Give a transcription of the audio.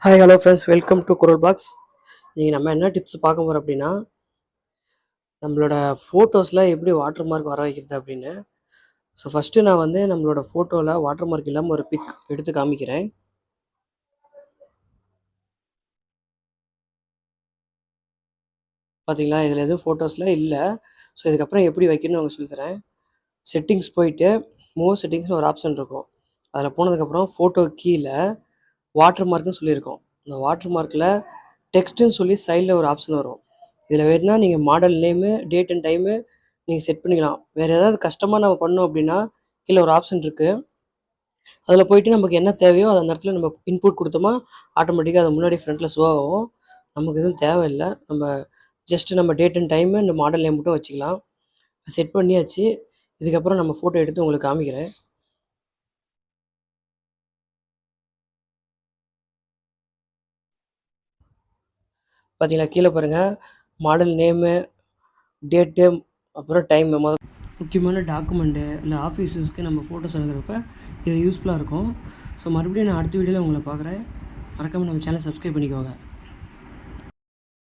Hi hello friends, welcome to குரல் box. நீங்கள் நம்ம என்ன டிப்ஸ் பார்க்க போகிறோம் அப்படின்னா, நம்மளோட ஃபோட்டோஸில் எப்படி வாட்டர் மார்க் வர வைக்கிறது அப்படின்னு. ஸோ ஃபஸ்ட்டு நான் நம்மளோட ஃபோட்டோவில் வாட்டர் மார்க் இல்லாமல் ஒரு பிக் எடுத்து காமிக்கிறேன். பார்த்தீங்களா, இதில் எதுவும் ஃபோட்டோஸில் இல்லை. ஸோ இதுக்கப்புறம் எப்படி வைக்கணும்னு அவங்க சொல்லித்தரேன். செட்டிங்ஸ் போயிட்டு மூவ் செட்டிங்ஸ்னு ஒரு ஆப்ஷன் இருக்கும். அதில் போனதுக்கப்புறம் ஃபோட்டோ கீழே வாட்டர் மார்க்னு சொல்லியிருக்கோம். அந்த வாட்டர் மார்க்கில் டெக்ஸ்ட்டுன்னு சொல்லி சைடில் ஒரு ஆப்ஷன் வரும். இதில் வேணுன்னா நீங்கள் model name, date and time நீங்கள் செட் பண்ணிக்கலாம். வேறு ஏதாவது கஷ்டமாக நம்ம பண்ணோம் அப்படின்னா கீழே ஒரு ஆப்ஷன் இருக்குது. அதில் போயிட்டு நமக்கு என்ன தேவையோ அதை அந்த இடத்துல நம்ம இன்புட் கொடுத்தோமா ஆட்டோமேட்டிக்காக அது முன்னாடி ஃப்ரண்ட்டில் ஷோ ஆகும். நமக்கு எதுவும் தேவையில்லை. நம்ம ஜஸ்ட்டு நம்ம டேட் அண்ட் டைமு இந்த மாடல் நேம் மட்டும் வச்சுக்கலாம். செட் பண்ணியாச்சு. இதுக்கப்புறம் நம்ம ஃபோட்டோ எடுத்து உங்களுக்கு காமிக்கிறேன். பார்த்தீங்களா, கீழே பாருங்கள் மாடல் நேமு, டேட்டு, அப்புறம் டைமு. முக்கியமான டாக்குமெண்ட்டு இல்லை ஆஃபீஸ் யூஸ்க்கு நம்ம ஃபோட்டோஸ் அனுப்புகிறப்ப இது யூஸ்ஃபுல்லாக இருக்கும். ஸோ மறுபடியும் நான் அடுத்த வீடியோவில் உங்களை பார்க்குறேன். மறக்காமல் நம்ம சேனல் சப்ஸ்கிரைப் பண்ணிக்கோங்க.